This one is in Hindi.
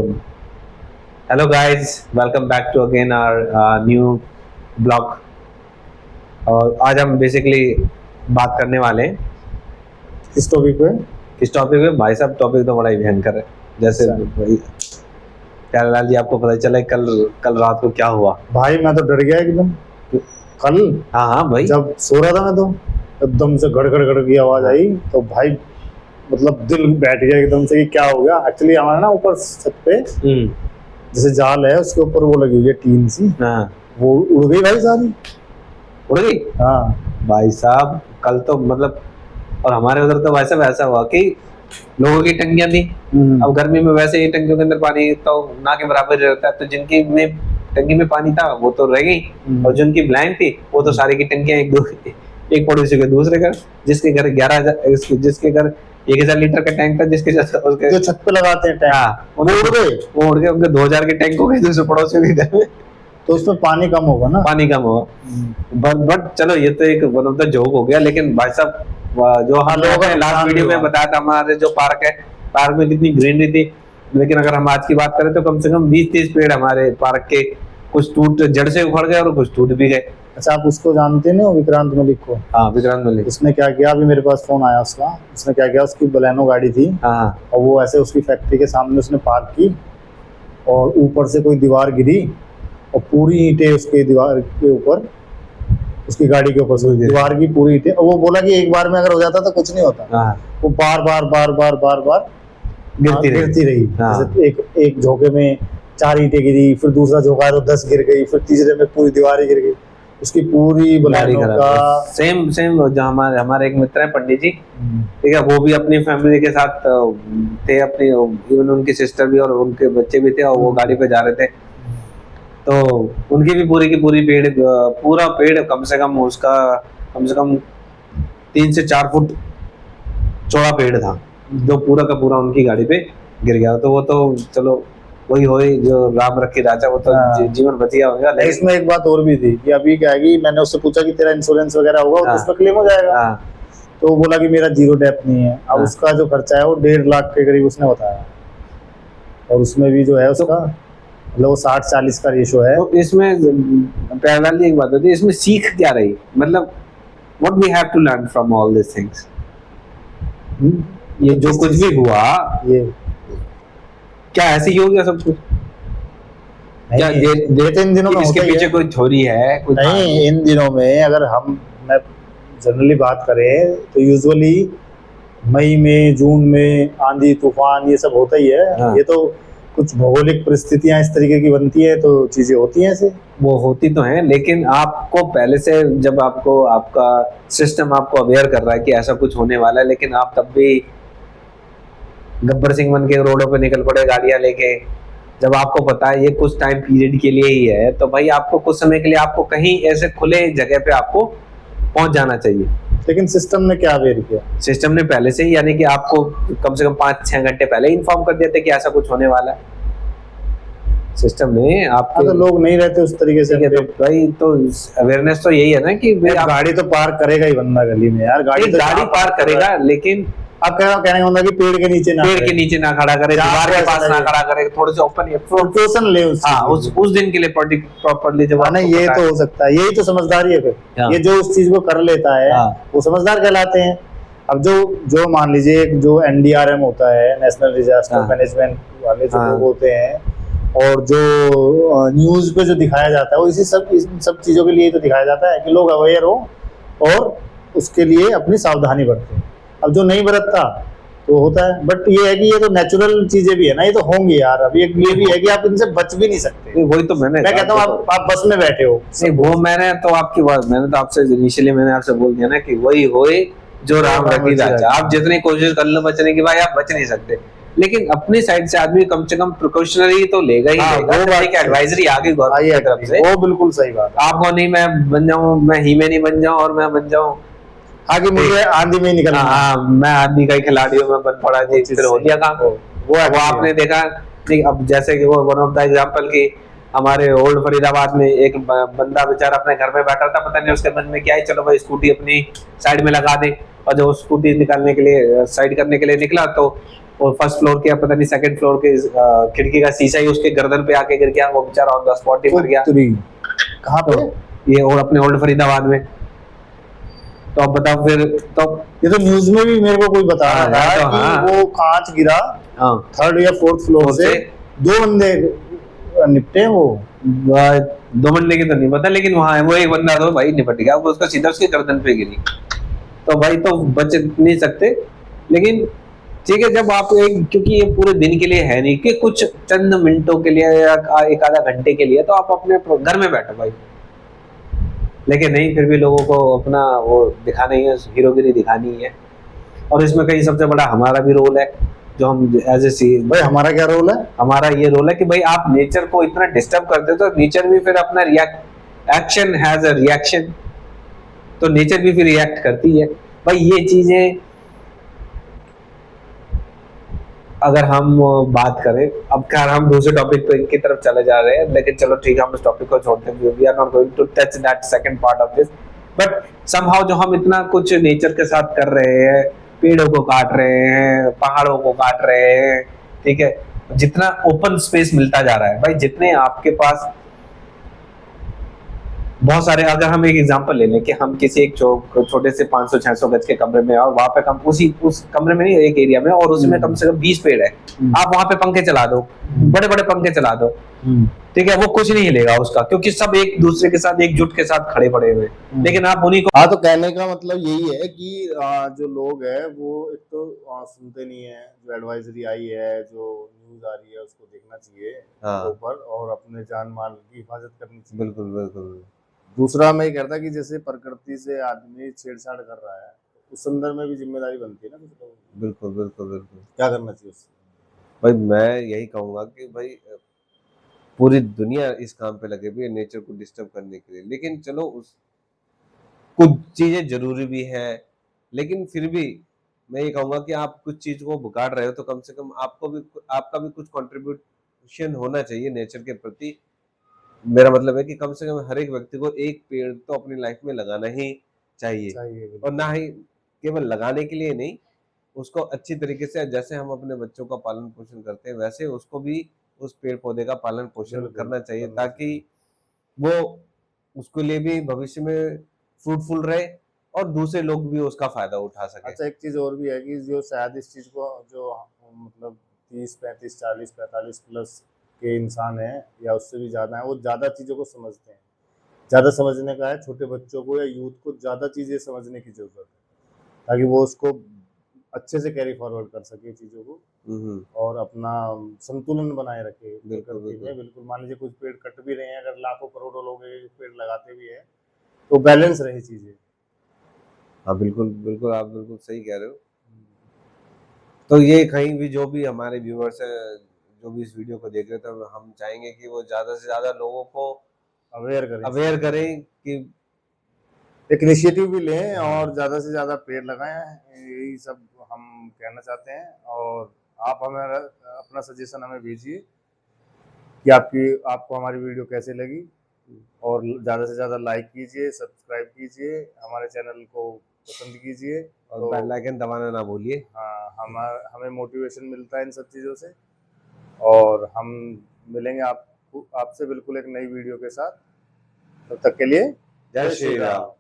Hello guys, welcome back to again our new blog। और आज हम बेसिकली बात करने वाले हैं इस टॉपिक पे। इस टॉपिक पे। भाई साहब टॉपिक तो बड़ा ही भयंकर है। जैसे भाई प्यारेलाल जी, आपको पता चला कल कल रात को क्या हुआ? भाई मैं तो डर गया एकदम कल। हाँ हाँ भाई, जब सो रहा था मैं तो एकदम से गड़गड़ गड़ की आवाज आई तो भाई मतलब दिल बैठ गया एकदम से कि क्या हो गया। एक्चुअली हमारे ना ऊपर छत पे जैसे जाल है उसके ऊपर वो लगी हुई है टीन सी। हाँ वो उड़ गई भाई सारी। उड़ गई। हाँ भाई साहब कल तो मतलब, और हमारे उधर तो वैसा वैसा हुआ कि लोगों की टंकियां थी। अब गर्मी में वैसे ही टंकियों के अंदर पानी तो ना के बराबर रहता है, तो जिनकी में टंकी में पानी था वो तो रह गई, और जिनकी ब्लैंक थी वो तो सारी की टंकियां एक पड़ोसी के दूसरे घर, जिसके घर 11,000, जिसके घर 1,000 लीटर का टैंक था, जिसके उसके जो छत पे लगाते हैं टैंक। हाँ वो उड़ गए उनके 2,000 के टैंक हो गए दूसरे पड़ोसियों के घर में। तो उसमें पानी कम होगा ना। पानी कम होगा। बट चलो ये तो एक वन ऑफ द जोक हो गया। लेकिन भाई साहब जो हम लोगों ने लास्ट वीडियो में बताया था, हमारे जो पार्क है, पार्क में कितनी ग्रीनरी थी। लेकिन अगर हम आज की बात करें तो कम से कम 20-30 पेड़ हमारे पार्क के कुछ टूट जड़ से उखड़ गए और कुछ टूट भी गए। अच्छा, आप उसको जानते नहीं हो, विक्रांत मलिक को? हाँ, विक्रांत मलिक। उसने क्या किया, अभी मेरे पास फोन आया उसका। उसने क्या किया, उसकी बलेनो गाड़ी थी। हाँ और वो ऐसे उसकी फैक्ट्री के सामने उसने पार्क की और ऊपर से कोई दीवार गिरी और पूरी ईंटें उसके दीवार के ऊपर, उसकी गाड़ी के ऊपर से दीवार की पूरी ईंटें। और वो बोला कि एक बार में अगर हो जाता तो कुछ नहीं होता। हाँ। वो बार बार बार बार बार बार गिरती रही। हाँ। जैसे एक झोंके में 4 ईंटें गिरी, फिर दूसरा झोंका आया तो 10 गिर गई, फिर तीसरे में पूरी दीवार ही गिर गई। उसकी पूरी बलेनो का सेम जो हमारे एक मित्र है पंडित जी, ठीक है, वो भी अपनी फैमिली के साथ थे, अपनी इवन उनकी सिस्टर भी और उनके बच्चे भी थे, और वो गाड़ी पे जा रहे थे। तो उनकी भी पूरी की पूरी पूरा पेड़ कम से कम 3 से 4 फुट चौड़ा पेड़ था, जो पूरा का पूरा उनकी गाड़ी पे गिर गया। तो वो तो चलो वही होई जो राम रखी राजा, वो तो जीवन बच गया होगा। लेकिन इसमें एक बात और भी थी कि अभी क्या है कि मैंने उससे पूछा कि तेरा इंश्योरेंस वगैरह होगा तो उसमें क्लेम हो जाएगा। तो वो बोला कि मेरा 0 डेप्थ नहीं है। अब उसका जो खर्चा है वो 1.5 लाख के करीब उसने बताया, और उसमें भी जो है उसका मतलब 60-40 का रेशो है। तो इसमें प्यारेलाल एक बात होती है, इसमें सीख क्या रही? मतलब what we have to learn from all this things. ये जो कुछ भी हुआ, ये क्या ऐसे ही हो गया सब कुछ? क्या इन दिनों में इसके पीछे कोई थ्योरी है? कुछ नहीं, इन दिनों में अगर मैं जनरली बात करें तो यूजुअली मई में, जून में आंधी तूफान ये सब होता ही है। हाँ। ये तो कुछ भौगोलिक परिस्थितियां इस तरीके की बनती है तो चीजें होती हैं ऐसे। वो होती तो हैं, लेकिन आपको पहले से जब आपको आपका सिस्टम आपको अवेयर कर रहा है कि ऐसा कुछ होने वाला है, लेकिन आप तब भी गब्बर सिंह बन के रोडों पे निकल पड़े गाड़ियां लेके। जब आपको पता है ये कुछ टाइम पीरियड के लिए ही है, तो भाई आपको कुछ समय के लिए आपको कहीं ऐसे खुले जगह पे आपको पहुंच जाना चाहिए। लेकिन सिस्टम ने क्या अवेयर किया? सिस्टम ने पहले से ही, यानी कि आपको कम से कम 5-6 घंटे पहले इन्फॉर्म कर दिया था कि ऐसा कुछ होने वाला है। सिस्टम ने आपके तो लोग नहीं रहते उस तरीके से। तो भाई तो अवेयरनेस तो यही है ना कि गाड़ी तो पार्क करेगा ही बंदा गली में यार। गाड़ी पार्क करेगा, लेकिन आप कहने का मतलब कि पेड़ के नीचे ना खड़ा करे, दीवार के पास ना खड़ा करे, थोड़े से ओपन प्रिकॉशन ले उस दिन के लिए प्रॉपर्ली जब ये तो हो सकता है। यही तो समझदारी है। फिर ये जो उस चीज को कर लेता है वो समझदार कहलाते हैं। अब जो मान लीजिए जो NDRM होता है, नेशनल डिजास्टर मैनेजमेंट वाले जो लोग होते हैं, और जो न्यूज पे जो दिखाया जाता है वो इन सब चीजों के लिए तो दिखाया जाता है कि लोग अवेयर हो और उसके लिए अपनी सावधानी बरतें। अब जो नहीं बरतता तो होता है। बट ये है कि ये तो नेचुरल चीजें भी है ना, ये तो होंगी यार। अब ये भी है कि आप इनसे बच भी नहीं सकते। वही तो मैं कहता हूँ आप बस में बैठे हो। नहीं, वो मैंने तो आपसे इनिशियली मैंने आपसे बोल दिया ना कि वही होए जो राम रखी राजा। आप जितनी कोशिश कर लो बचने की, भाई आप बच नहीं सकते। लेकिन अपनी साइड से आदमी कम से कम प्रिकॉशनरी तो लेगा ही लेगा। वो एक एडवाइजरी आ गई गवर्नमेंट की तरफ से। वो बिल्कुल सही बात। आपको नहीं मैं बन जाऊं, मैं ही में नहीं बन जाऊं और मैं बन जाऊं आगे मुझे आंधी में निकलना। हाँ, मैं आंधी का ही खिलाड़ी हूँ, मैं बन पड़ा जी, फिर हो गया काम। वो आपने देखा। अब जैसे कि वो वन ऑफ द एग्जांपल की हमारे ओल्ड फरीदाबाद में एक बंदा बेचारा अपने घर में बैठा था, पता नहीं उसके मन में क्या है, चलो भाई स्कूटी अपनी साइड में लगा दे। और जब स्कूटी निकालने के लिए साइड करने के लिए निकला तो और फर्स्ट फ्लोर के या पता नहीं सेकंड फ्लोर के खिड़की का शीशा ही उसके गर्दन पे आके गिर गया, वो बेचारा ऑन द स्पॉट ही मर गया। कहाँ पे? ये और अपने ओल्ड फरीदाबाद में। तो अब बताओ फिर। तो ये तो न्यूज में भी मेरे को कोई बता रहा था कि वो कांच गिरा थर्ड या फोर्थ फ्लोर से, 2 बंदे निपटे वो। 2 बंदे की तो नहीं पता, लेकिन वहां वो एक बंदा तो भाई निपट गया, वो उसका सीधा उसके गर्दन पे गिरी। तो भाई तो बच नहीं सकते, लेकिन ठीक है जब आप एक, क्योंकि ये पूरे दिन के लिए है नहीं कि कुछ चंद मिनटों के लिए या एक आधा घंटे के लिए, तो आप अपने घर में बैठो भाई। लेकिन नहीं, फिर भी लोगों को अपना वो दिखाना ही है, हीरोगिरी दिखानी है। और इसमें कहीं सबसे बड़ा हमारा भी रोल है, जो हम एज ए सी। भाई हमारा क्या रोल है? हमारा ये रोल है कि भाई आप नेचर को इतना डिस्टर्ब करते हो तो नेचर भी फिर अपना एक्शन हैज अ रिएक्शन, तो नेचर भी फिर रिएक्ट करती है भाई। ये चीजें अगर हम बात करें, अब खैर हम दूसरे टॉपिक पे की तरफ चले जा रहे हैं, लेकिन चलो ठीक है हम इस टॉपिक को छोड़ते हैं, we are not going to touch that second part of this. But somehow जो हम इतना कुछ नेचर के साथ कर रहे हैं, पेड़ों को काट रहे हैं, पहाड़ों को काट रहे हैं, ठीक है, जितना ओपन स्पेस मिलता जा रहा है भाई, जितने आपके पास बहुत सारे, अगर हम एक एग्जांपल ले लें कि हम किसी एक छोटे से 500-600 गज के कमरे में, और वहां पे कम उस कमरे में नहीं, एक एरिया में, और उसमें कम से कम 20 पेड़ है, आप वहां पे पंखे चला दो, बड़े बड़े पंखे चला दो, ठीक है, वो कुछ नहीं हिलेगा उसका, क्योंकि सब एक दूसरे के साथ एकजुट के साथ खड़े पड़े हुए। लेकिन आप उन्हीं को, हाँ, तो कहने का मतलब यही है कि जो लोग है वो एक तो सुनते नहीं है, जो एडवाइजरी आई है, जो न्यूज आ रही है उसको देखना चाहिए ऊपर, और अपने जान माल की हिफाजत करनी चाहिए। बिल्कुल बिल्कुल। दूसरा मैं ये कहता कि जैसे प्रकृति से आदमी छेड़छाड़ कर रहा है, उस संदर्भ में भी जिम्मेदारी बनती है ना कुछ लोगों की। बिल्कुल बिल्कुल बिल्कुल। क्या करना चाहिए उससे? भाई मैं यही कहूंगा कि भाई पूरी दुनिया इस काम पे लगे हुई है नेचर को डिस्टर्ब करने के लिए, लेकिन चलो उस कुछ चीजें जरूरी भी है, लेकिन फिर भी मैं ये कहूंगा कि आप कुछ चीज को बिगाड़ रहे हो तो कम से कम आपका भी कुछ कंट्रीब्यूशन होना चाहिए नेचर के प्रति। मेरा मतलब है कि कम से कम हर एक व्यक्ति को एक पेड़ तो अपनी लाइफ में लगाना ही चाहिए। और ना ही केवल लगाने के लिए नहीं, उसको अच्छी तरीके से, जैसे हम अपने बच्चों का पालन पोषण करते हैं वैसे उसको भी उस पेड़ पौधे का पालन पोषण करना चाहिए, ताकि वो उसके लिए भी भविष्य में फ्रूटफुल रहे और दूसरे लोग भी उसका फायदा उठा सके। अच्छा, एक चीज और भी है कि जो शायद इस चीज को जो मतलब 30, 35, 40, 45 प्लस के इंसान हैं या उससे भी ज्यादा हैं, वो ज्यादा चीजों को समझते हैं। ज्यादा समझने का है, छोटे बच्चों को या यूथ को ज्यादा चीजें समझने की जरूरत है, ताकि वो उसको अच्छे से कैरी फॉरवर्ड कर सके चीजों को, और अपना संतुलन बनाए रखे प्रकृति में। बिल्कुल, मान लीजिए कुछ पेड़ कट भी रहे हैं, अगर लाखों करोड़ों लोग पेड़ लगाते भी हैं तो बैलेंस रहे चीजें। हाँ बिल्कुल बिल्कुल, आप बिल्कुल सही कह रहे हो। तो ये कहीं भी जो भी हमारे व्यूअर्स हैं, जो भी इस वीडियो को देख रहे थे, तो हम चाहेंगे कि वो ज्यादा से ज्यादा लोगों को अवेयर करें कि एक इनिशिएटिव भी लें और ज्यादा से ज्यादा पेड़ लगाएं। यही सब हम कहना चाहते हैं। और आप हमें अपना सजेशन हमें भेजिए कि आपको हमारी वीडियो कैसे लगी, और ज़्यादा से ज़्यादा लाइक कीजिए, सब्सक्राइब कीजिए, हमारे चैनल को पसंद कीजिए, और बेल आइकन दबाना ना भूलिए। हाँ, हमें मोटिवेशन मिलता है इन सब चीज़ों से। और हम मिलेंगे आपसे बिल्कुल एक नई वीडियो के साथ। तब तक के लिए जय श्री राम।